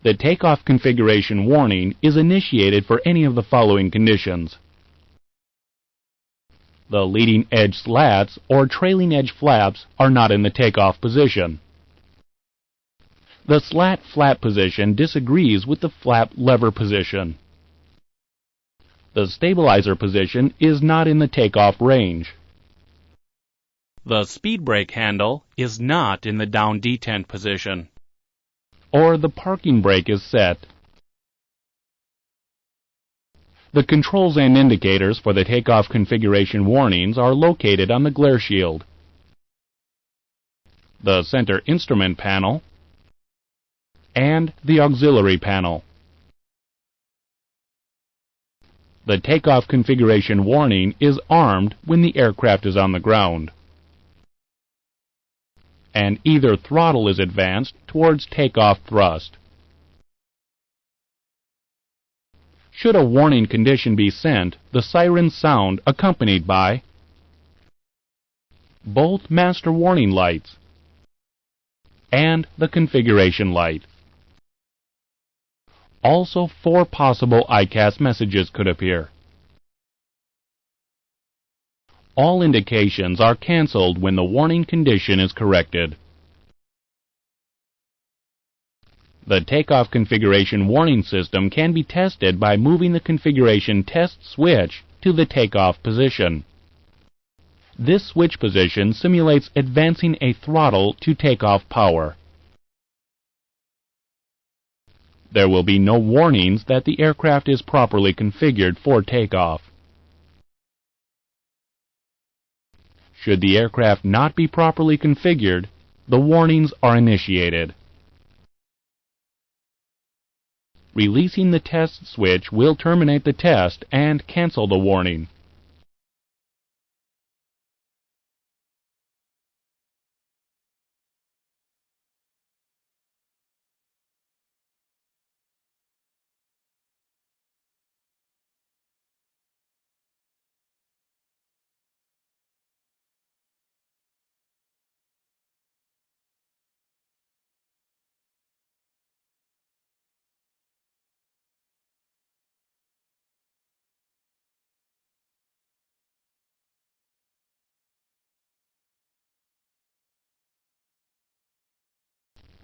The takeoff configuration warning is initiated for any of the following conditions. The leading edge slats or trailing edge flaps are not in the takeoff position. The slat flap position disagrees with the flap lever position. The stabilizer position is not in the takeoff range. The speed brake handle is not in the down detent position. Or the parking brake is set. The controls and indicators for the takeoff configuration warnings are located on the glare shield, the center instrument panel, and the auxiliary panel. The takeoff configuration warning is armed when the aircraft is on the ground, and either throttle is advanced towards takeoff thrust. Should a warning condition be sent, the sirens sound accompanied by both master warning lights and the configuration light. Also, 4 possible ICAS messages could appear. All indications are canceled when the warning condition is corrected. The takeoff configuration warning system can be tested by moving the configuration test switch to the takeoff position. This switch position simulates advancing a throttle to takeoff power. There will be no warnings that the aircraft is properly configured for takeoff. Should the aircraft not be properly configured, the warnings are initiated. Releasing the test switch will terminate the test and cancel the warning.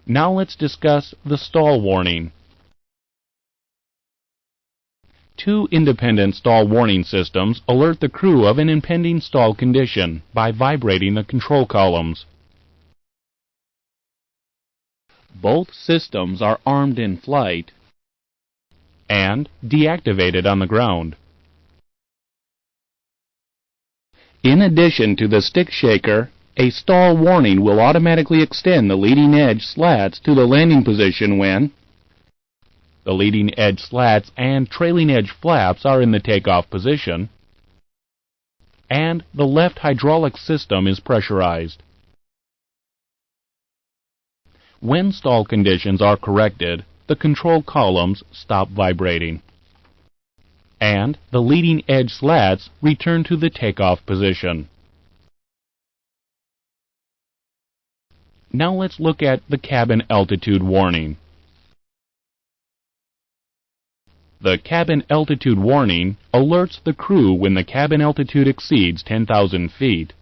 Now let's discuss the stall warning. 2 independent stall warning systems alert the crew of an impending stall condition by vibrating the control columns. Both systems are armed in flight and deactivated on the ground. In addition to the stick shaker, a stall warning will automatically extend the leading edge slats to the landing position when the leading edge slats and trailing edge flaps are in the takeoff position and the left hydraulic system is pressurized. When stall conditions are corrected, the control columns stop vibrating and the leading edge slats return to the takeoff position. Now let's look at the cabin altitude warning. The cabin altitude warning alerts the crew when the cabin altitude exceeds 10,000 feet.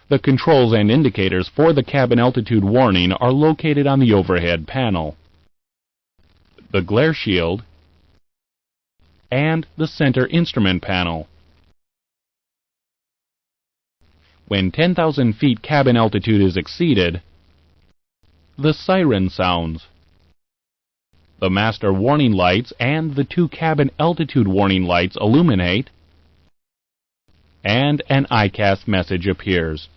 The controls and indicators for the cabin altitude warning are located on the overhead panel, the glare shield, and the center instrument panel. When 10,000 feet cabin altitude is exceeded, the siren sounds. The master warning lights and the 2 cabin altitude warning lights illuminate, and an ICAS message appears.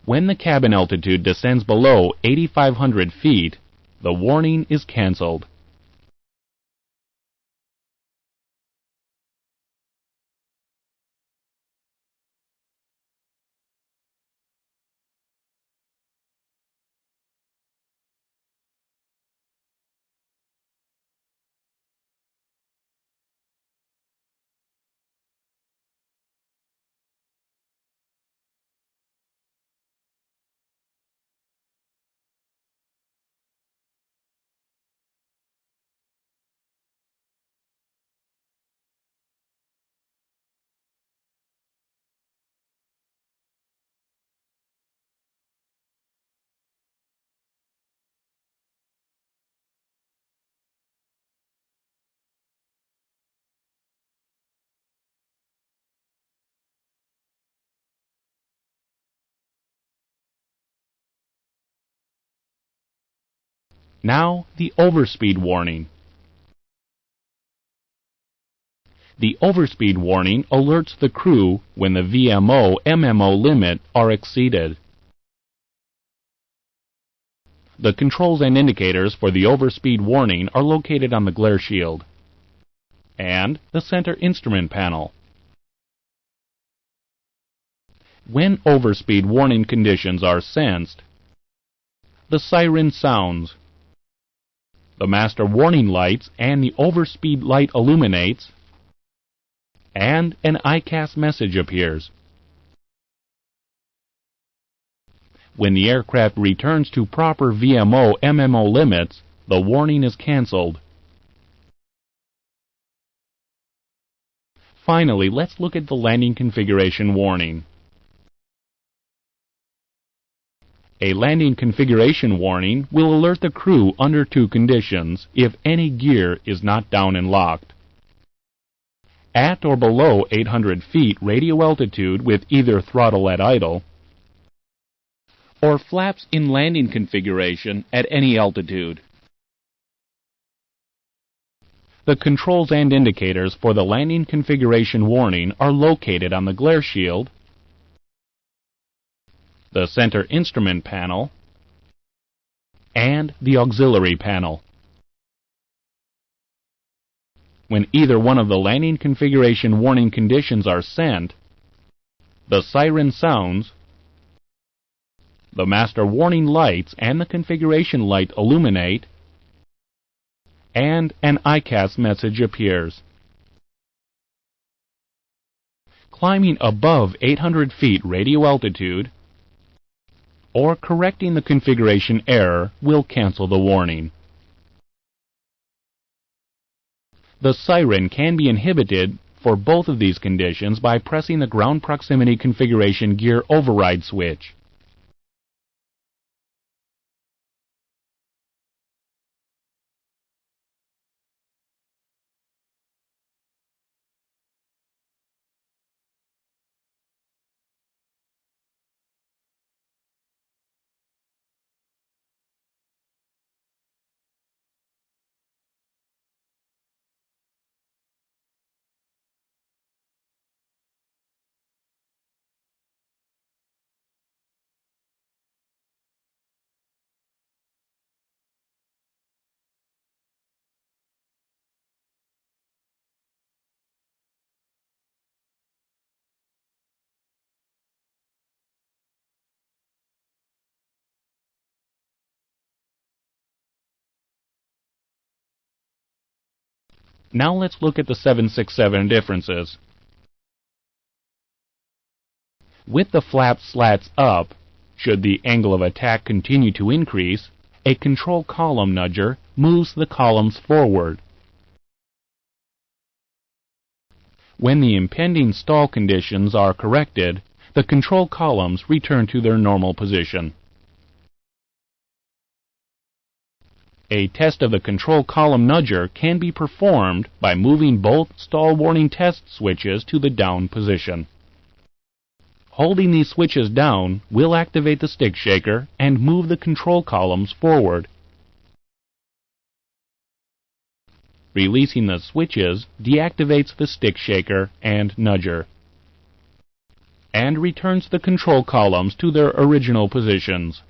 When the cabin altitude descends below 8,500 feet, the warning is canceled. Now, the overspeed warning. The overspeed warning alerts the crew when the VMO/MMO limit are exceeded. The controls and indicators for the overspeed warning are located on the glare shield and the center instrument panel. When overspeed warning conditions are sensed, the siren sounds, the master warning lights and the overspeed light illuminates, and an ICAS message appears. When the aircraft returns to proper VMO/MMO limits, the warning is canceled. Finally, let's look at the landing configuration warning. A landing configuration warning will alert the crew under two conditions if any gear is not down and locked. At or below 800 feet radio altitude with either throttle at idle, or flaps in landing configuration at any altitude. The controls and indicators for the landing configuration warning are located on the glare shield, the center instrument panel, and the auxiliary panel. When either one of the landing configuration warning conditions are sent, the siren sounds, the master warning lights and the configuration light illuminate, and an ICAS message appears. Climbing above 800 feet radio altitude or correcting the configuration error will cancel the warning. The siren can be inhibited for both of these conditions by pressing the ground proximity configuration gear override switch. Now let's look at the 767 differences. With the flap slats up, should the angle of attack continue to increase, a control column nudger moves the columns forward. When the impending stall conditions are corrected, the control columns return to their normal position. A test of the control column nudger can be performed by moving both stall warning test switches to the down position. Holding these switches down will activate the stick shaker and move the control columns forward. Releasing the switches deactivates the stick shaker and nudger, and returns the control columns to their original positions.